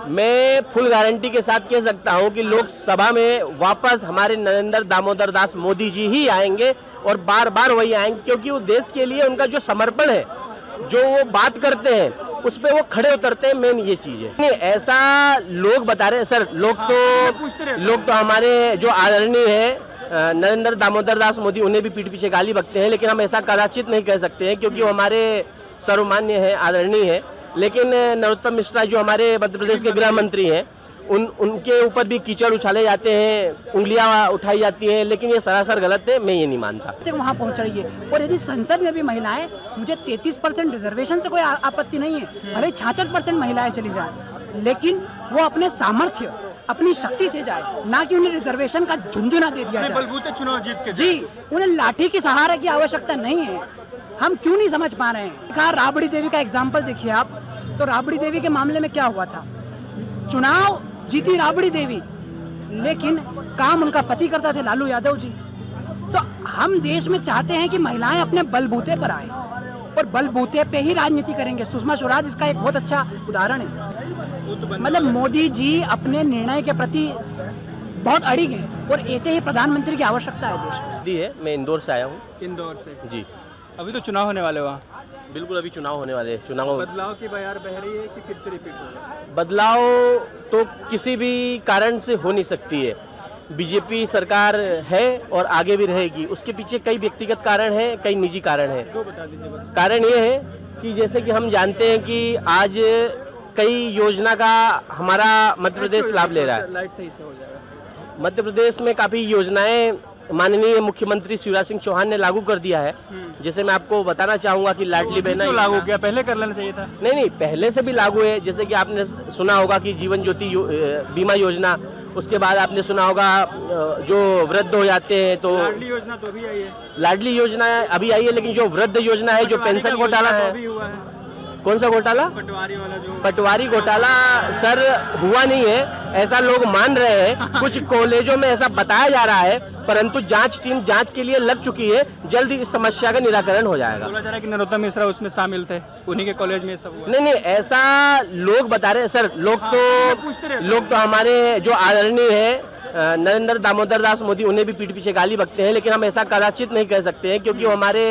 मैं full guarantee के साथ कह सकता हूं कि लोकसभा में वापस हमारे नरेंद्र दामोदर दास मोदी जी ही आएंगे और बार बार वही आएंगे, क्योंकि वो देश के लिए उनका जो समर्पण है, जो वो बात करते हैं उस पे वो खड़े उतरते हैं। मेन ये चीज है। नहीं, ऐसा लोग बता रहे हैं सर, लोग तो हमारे जो आदरणीय है नरेंद्र दामोदर दास मोदी, उन्हें भी पीठ पीछे गाली बकते हैं, लेकिन हम ऐसा कदाचित नहीं कह सकते हैं क्योंकि वो हमारे सर्वमान्य है, आदरणीय है। लेकिन नरोत्तम मिश्रा जो हमारे मध्य प्रदेश के गृह मंत्री हैं, उनके ऊपर भी कीचड़ उछाले जाते हैं, उंगलियां उठाई जाती हैं, लेकिन ये सरासर गलत है। मैं ये नहीं मानता। वहाँ पहुँच रही है, और यदि संसद में भी महिलाएं, मुझे 33% रिजर्वेशन से कोई आपत्ति नहीं है, भले 66% महिलाएं चली जाए, लेकिन वो अपने सामर्थ्य, अपनी शक्ति से जाए, ना कि उन्हें रिजर्वेशन का झुंझुना दे दिया जाए। बलबूते चुनाव जीत के जी, उन्हें लाठी के सहारे की आवश्यकता नहीं है। हम क्यों नहीं समझ पा रहे हैं? कहा राबड़ी देवी का एग्जाम्पल देखिए आप, तो राबड़ी देवी के मामले में क्या हुआ था? चुनाव जीती राबड़ी देवी, लेकिन काम उनका पति करता थे लालू यादव जी। तो हम देश में चाहते हैं कि महिलाएं अपने बलबूते पर आए और बलबूते पे ही राजनीति करेंगे। सुषमा स्वराज इसका एक बहुत अच्छा उदाहरण है। मतलब मोदी जी अपने निर्णय के प्रति बहुत अड़िग हैं और ऐसे ही प्रधानमंत्री की आवश्यकता है देश में। दी है, मैं इंदौर से आया हूँ। इंदौर से जी, अभी तो चुनाव होने वाले वहाँ, बिल्कुल अभी चुनाव होने वाले हैं। चुनाव बदलाव की बयार बह रही है कि फिर से रिपीट होगा? बदलाव तो किसी भी कारण से हो नहीं सकती है। बीजेपी सरकार है और आगे भी रहेगी। उसके पीछे कई व्यक्तिगत कारण हैं, कई निजी कारण हैं। दो बता दीजिए बस। कारण ये है कि जैसे कि हम जानते हैं कि आज कई योजना का हमारा मध्य प्रदेश लाभ ले रहा है। लाइट सही से हो जाएगा। मध्य प्रदेश में काफ़ी योजनाएं माननीय मुख्यमंत्री शिवराज सिंह चौहान ने लागू कर दिया है। जैसे मैं आपको बताना चाहूँगा कि लाडली बहना लागू किया, पहले कर लेना चाहिए था। नहीं, पहले से भी लागू है। जैसे कि आपने सुना होगा कि जीवन ज्योति बीमा योजना, उसके बाद आपने सुना होगा जो वृद्ध हो जाते हैं तो लाडली योजना तो अभी आई है। लाडली योजना अभी आई है, लेकिन जो वृद्ध योजना है, जो पेंशन घोटाला है, अभी हुआ है। कौन सा घोटाला? पटवारी वाला जो पटवारी घोटाला सर हुआ नहीं है, ऐसा लोग मान रहे हैं। कुछ कॉलेजों में ऐसा बताया जा रहा है, परंतु जांच टीम जांच के लिए लग चुकी है। जल्द ही इस समस्या का निराकरण हो जाएगा। बोला जा रहा है कि नरोत्तम मिश्रा उसमें शामिल थे, उन्हीं के कॉलेज में सब हुआ। नहीं, ऐसा लोग बता रहे हैं सर। लोग तो हमारे जो आदरणीय है नरेंद्र दामोदर दास मोदी, उन्हें भी पीठ पीछे गाली बकते हैं, लेकिन हम ऐसा कदाचित नहीं कह सकते हैं क्योंकि वो हमारे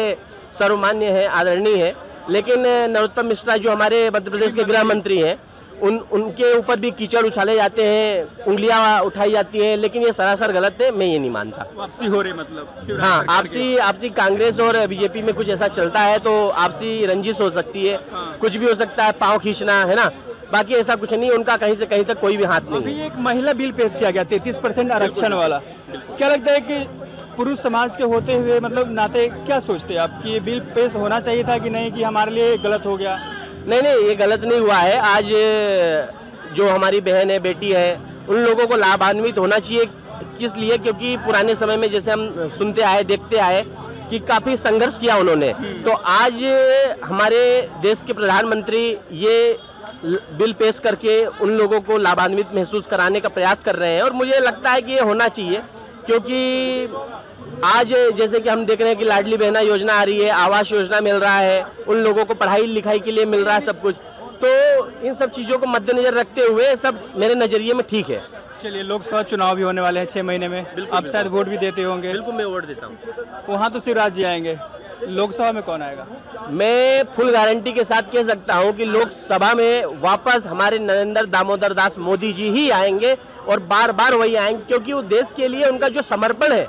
सर्वमान्य है, आदरणीय है। लेकिन नरोत्तम मिश्रा जो हमारे मध्य प्रदेश के गृह मंत्री हैं, उनके ऊपर भी कीचड़ उछाले जाते हैं, उंगलियां उठाई जाती हैं, लेकिन ये सरासर गलत है। मैं ये नहीं मानता। वापसी हो रही मतलब? हाँ, आपसी कांग्रेस और बीजेपी में कुछ ऐसा चलता है तो आपसी रंजिश हो सकती है। कुछ भी हो सकता है, पाँव खींचना है ना, बाकी ऐसा कुछ नहीं। उनका कहीं से कहीं तक कोई भी हाथ नहीं। अभी एक महिला बिल पेश किया गया 33% आरक्षण वाला, क्या लगता है कि पुरुष समाज के होते हुए मतलब नाते क्या सोचते हैं आप कि ये बिल पेश होना चाहिए था कि नहीं, कि हमारे लिए गलत हो गया? नहीं, ये गलत नहीं हुआ है। आज जो हमारी बहन है, बेटी है, उन लोगों को लाभान्वित होना चाहिए। किस लिए? क्योंकि पुराने समय में जैसे हम सुनते आए, देखते आए कि काफ़ी संघर्ष किया उन्होंने, तो आज हमारे देश के प्रधानमंत्री ये बिल पेश करके उन लोगों को लाभान्वित महसूस कराने का प्रयास कर रहे हैं, और मुझे लगता है कि ये होना चाहिए। क्योंकि आज जैसे कि हम देख रहे हैं कि लाडली बहना योजना आ रही है, आवास योजना मिल रहा है, उन लोगों को पढ़ाई लिखाई के लिए मिल रहा है सब कुछ, तो इन सब चीज़ों को मद्देनजर रखते हुए सब मेरे नज़रिए में ठीक है। चलिए, लोकसभा चुनाव भी होने वाले हैं 6 महीने में, आप शायद वोट भी देते होंगे। बिल्कुल, मैं वोट देता हूँ। वहाँ तो शिवराज जी आएंगे, लोकसभा में कौन आएगा? मैं फुल गारंटी के साथ कह सकता हूँ कि लोकसभा में वापस हमारे नरेंद्र दामोदर दास मोदी जी ही आएंगे और बार बार वही आएंगे, क्योंकि वो देश के लिए उनका जो समर्पण है,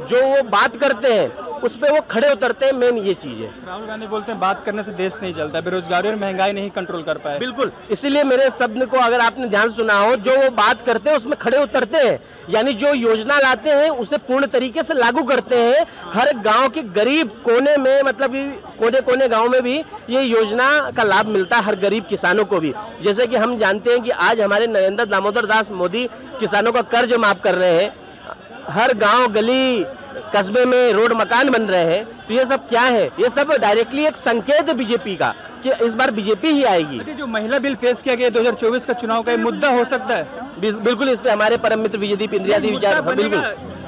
जो वो बात करते हैं उस पे वो खड़े उतरते हैं। मेन ये चीज़ है। राहुल गांधी बोलते हैं बात करने से देश नहीं चलता, बेरोजगारी और महंगाई नहीं कंट्रोल कर पाए। बिल्कुल, इसीलिए मेरे शब्द को अगर आपने ध्यान सुना हो, जो वो बात करते हैं उसमें खड़े उतरते हैं, यानी जो योजना लाते हैं उसे पूर्ण तरीके से लागू करते हैं। हर गांव के गरीब कोने में, मतलब कोने कोने गांव में भी ये योजना का लाभ मिलता है, हर गरीब किसानों को भी। जैसे कि हम जानते हैं कि आज हमारे नरेंद्र दामोदर दास मोदी किसानों का कर्ज माफ कर रहे हैं, हर गांव गली कस्बे में रोड मकान बन रहे हैं। तो ये सब क्या है? ये सब डायरेक्टली एक संकेत है बीजेपी का कि इस बार बीजेपी ही आएगी। जो महिला बिल पेश किया गया 2024 का चुनाव का मुद्दा हो सकता है? बिल्कुल, इस पे हमारे परम मित्र विजयदीप इंद्रिया दी विचार। बिल्कुल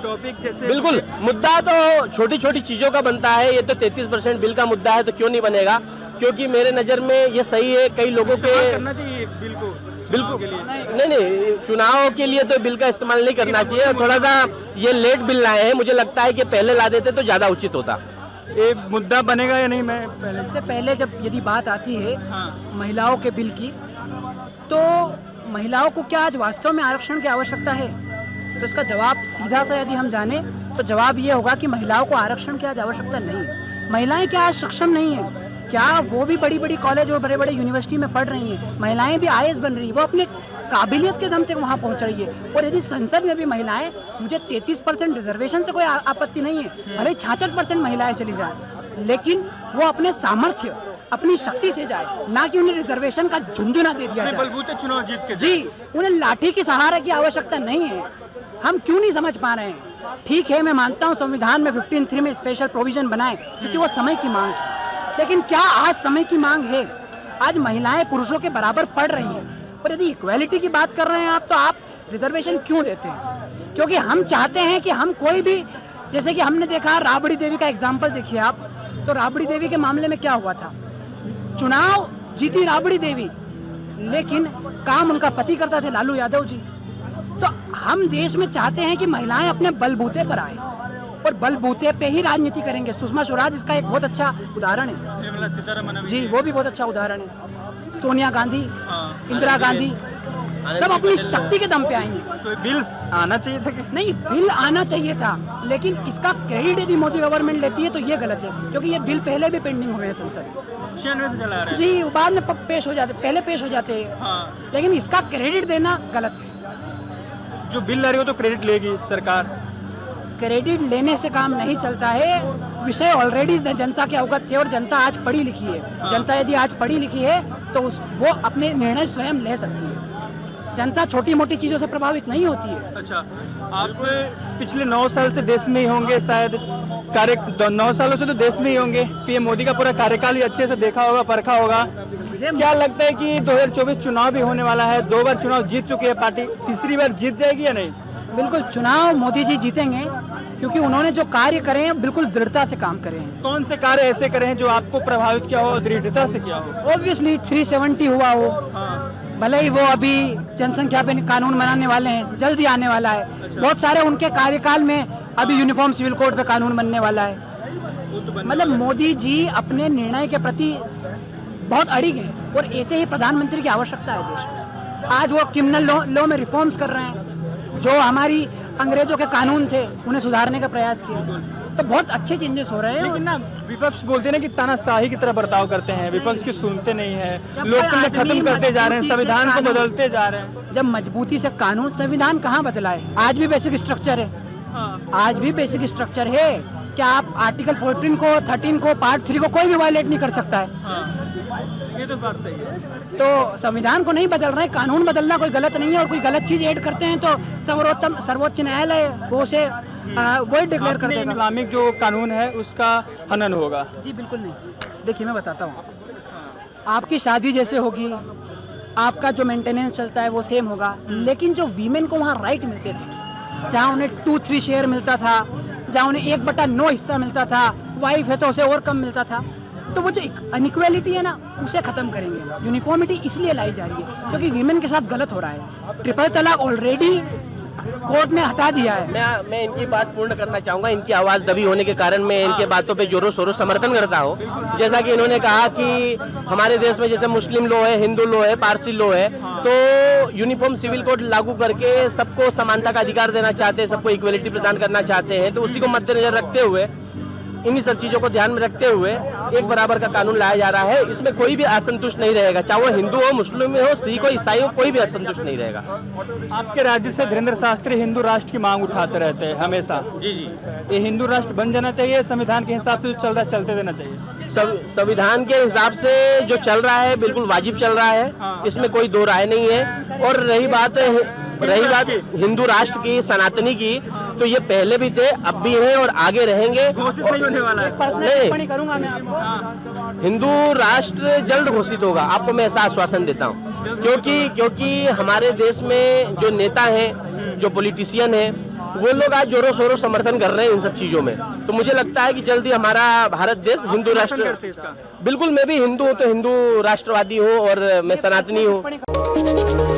टॉपिक जैसे बिल्कुल, मुद्दा तो छोटी छोटी चीज़ों का बनता है। ये तो 33% बिल का मुद्दा है, तो क्यों नहीं बनेगा? क्योंकि मेरे नज़र में ये सही है। कई लोगों के करना चाहिए बिल को बिल्कुल के लिए। नहीं, चुनाव के लिए तो बिल का इस्तेमाल नहीं करना चाहिए। थोड़ा सा ये लेट बिल लाए हैं, मुझे लगता है कि पहले ला देते तो ज़्यादा उचित होता। ये मुद्दा बनेगा या नहीं? मैं पहले सबसे पहले जब यदि बात आती है हाँ महिलाओं के बिल की, तो महिलाओं को क्या आज वास्तव में आरक्षण की आवश्यकता है? तो इसका जवाब सीधा सा यदि हम जाने तो जवाब ये होगा कि महिलाओं को आरक्षण की आज आवश्यकता नहीं है। महिलाएं क्या आज सक्षम नहीं है? क्या वो भी बड़ी बड़ी कॉलेज और बड़े बड़े यूनिवर्सिटी में पढ़ रही हैं? महिलाएं भी आईएएस बन रही है, वो अपने काबिलियत के दम तक वहाँ पहुँच रही है। और यदि संसद में भी महिलाएं, मुझे 33% रिजर्वेशन से कोई आपत्ति नहीं है, भले 66% महिलाएं चली जाए, लेकिन वो अपने सामर्थ्य, अपनी शक्ति से जाए, ना कि उन्हें रिजर्वेशन का झुंझुना दे दिया जाए। बलबूते चुनाव जीत के जी, उन्हें लाठी की सहारे की आवश्यकता नहीं है। हम क्यों नहीं समझ पा रहे हैं? ठीक है, मैं मानता हूँ संविधान में 15(3) में स्पेशल प्रोविजन बनाए क्योंकि वो समय की मांग थी, लेकिन क्या आज समय की मांग है? आज महिलाएं पुरुषों के बराबर पढ़ रही हैं, और यदि इक्वालिटी की बात कर रहे हैं आप, तो आप रिजर्वेशन क्यों देते हैं? क्योंकि हम चाहते हैं कि हम कोई भी, जैसे कि हमने देखा राबड़ी देवी का एग्जाम्पल देखिए आप, तो राबड़ी देवी के मामले में क्या हुआ था? चुनाव जीती राबड़ी देवी, लेकिन काम उनका पति करता थे, लालू यादव जी। तो हम देश में चाहते हैं कि महिलाएं अपने बलबूते पर आए और बलबूते पे ही राजनीति करेंगे। सुषमा स्वराज इसका एक बहुत अच्छा उदाहरण है। निर्मला सीतारमण जी, वो भी बहुत अच्छा उदाहरण है। सोनिया गांधी, इंदिरा गांधी, सब अपनी शक्ति के दम पे आई हैं। तो बिल्स आना चाहिए था कि नहीं, बिल आना चाहिए था, लेकिन इसका क्रेडिट यदि मोदी गवर्नमेंट लेती है तो ये गलत है, क्योंकि ये बिल पहले भी पेंडिंग हुए हैं संसद 96 से चला रहा है। जी, बाद में पेश हो जाते, पहले पेश हो जाते हैं, हाँ, लेकिन इसका क्रेडिट देना गलत है। जो बिल ला रही हो तो क्रेडिट लेगी सरकार। क्रेडिट लेने से काम नहीं चलता है। विषय ऑलरेडी जनता के अवगत थे और जनता आज पढ़ी लिखी है। जनता यदि आज पढ़ी लिखी है तो वो अपने निर्णय स्वयं ले सकती है। जनता छोटी मोटी चीज़ों से प्रभावित नहीं होती है। अच्छा, आप पिछले 9 साल से देश में ही होंगे, शायद 9 सालों से तो देश में ही होंगे। पीएम मोदी का पूरा कार्यकाल ही अच्छे से देखा होगा, परखा होगा। क्या लगता है कि 2024 चुनाव भी होने वाला है? 2 बार चुनाव जीत चुकी है पार्टी, तीसरी बार जीत जाएगी या नहीं? बिल्कुल, चुनाव मोदी जी जीतेंगे, क्योंकि उन्होंने जो कार्य करे हैं बिल्कुल दृढ़ता से काम करे हैं। कौन से कार्य ऐसे करे हैं जो आपको प्रभावित किया हो, दृढ़ता से किया हो? ऑब्वियसली 370 हुआ हो, हाँ, भले ही वो अभी जनसंख्या पे कानून बनाने वाले हैं, जल्दी आने वाला है। अच्छा। बहुत सारे उनके कार्यकाल में अभी यूनिफॉर्म सिविल कोड पे कानून बनने वाला है। वो तो मतलब मोदी जी अपने निर्णय के प्रति बहुत अड़िग हैं, और ऐसे ही प्रधानमंत्री की आवश्यकता है देश में। आज वो क्रिमिनल लॉ में रिफॉर्म्स कर रहे हैं, जो हमारी अंग्रेजों के कानून थे उन्हें सुधारने का प्रयास किया, तो बहुत अच्छे चेंजेस हो रहे हैं। लेकिन ना विपक्ष बोलते हैं ना कि तानाशाही की तरह बर्ताव करते हैं, विपक्ष की सुनते नहीं है, जब लोकतंत्र कोई खत्म करते जा रहे हैं, मजबूती से संविधान को कानून- बदलते जा रहे हैं। जब मजबूती से कानून, संविधान कहाँ बदला है? आज भी बेसिक स्ट्रक्चर है, हाँ, आज भी बेसिक स्ट्रक्चर है। क्या आप आर्टिकल 14 को, 13 को, पार्ट 3 को कोई भी वायलेट नहीं कर सकता है? हाँ, ये तो बात सही है। तो संविधान को नहीं बदल रहे हैं, कानून बदलना कोई गलत नहीं है, और कोई गलत चीज ऐड करते हैं तो सर्वोच्च न्यायालय वो से वर्ड डिक्लेयर कर अपने देगा। इस्लामिक जो कानून है उसका हनन होगा। जी बिल्कुल नहीं। देखिए, मैं बताता हूँ आपको, आपकी शादी जैसे होगी, आपका जो मेंटेनेंस चलता है वो सेम होगा, लेकिन जो वीमेन को वहाँ राइट मिलते थे, जहाँ उन्हें 2-3 शेयर मिलता था, जहाँ उन्हें 1/9 हिस्सा मिलता था, वाइफ है तो उसे और कम मिलता था, तो वो जो अनइक्वालिटी है ना, उसे खत्म करेंगे। यूनिफॉर्मिटी इसलिए लाई जा रही है क्योंकि वीमेन के साथ गलत हो रहा है। ट्रिपल तलाक ऑलरेडी कोर्ट ने हटा दिया है। मैं इनकी बात पूर्ण करना चाहूंगा। इनकी आवाज दबी होने के कारण मैं इनके बातों पे जोरों शोरों समर्थन करता हूँ। जैसा कि इन्होंने कहा कि हमारे देश में जैसे मुस्लिम लॉ है, हिंदू लॉ है, पारसी लॉ है, तो यूनिफॉर्म सिविल कोड लागू करके सबको समानता का अधिकार देना चाहते हैं, सबको इक्वलिटी प्रदान करना चाहते हैं। तो उसी को मद्देनजर रखते हुए, इन्हीं सब चीज़ों को ध्यान में रखते हुए एक बराबर का कानून लाया जा रहा है। इसमें कोई भी असंतुष्ट नहीं रहेगा, चाहे वो हिंदू हो, मुस्लिम हो, सिख हो, ईसाई हो, कोई भी असंतुष्ट नहीं रहेगा। आपके राज्य से धीरेन्द्र शास्त्री हिंदू राष्ट्र की मांग उठाते रहते हैं हमेशा। जी जी, ये हिंदू राष्ट्र बन जाना चाहिए, संविधान के हिसाब से जो चल रहा है चलते देना चाहिए। संविधान के हिसाब से जो चल रहा है बिल्कुल वाजिब चल रहा है, इसमें कोई दो राय नहीं है। और रही बात हिंदू राष्ट्र की, सनातनी की, तो ये पहले भी थे, अब भी हैं और आगे रहेंगे। घोषित नहीं होने वाला है। पर्सनल टिप्पणी करूंगा मैं आपको। हिंदू राष्ट्र जल्द घोषित होगा, आपको मैं ऐसा आश्वासन देता हूँ। क्योंकि हमारे देश में जो नेता हैं, जो पॉलिटिशियन हैं, वो लोग आज जोरों शोरों समर्थन कर रहे हैं इन सब चीजों में। तो मुझे लगता है कि जल्दी हमारा भारत देश हिंदू राष्ट्र, करते हैं इसका? बिल्कुल, मैं भी हिंदू हूँ तो हिंदू राष्ट्रवादी हूँ और मैं सनातनी हूँ।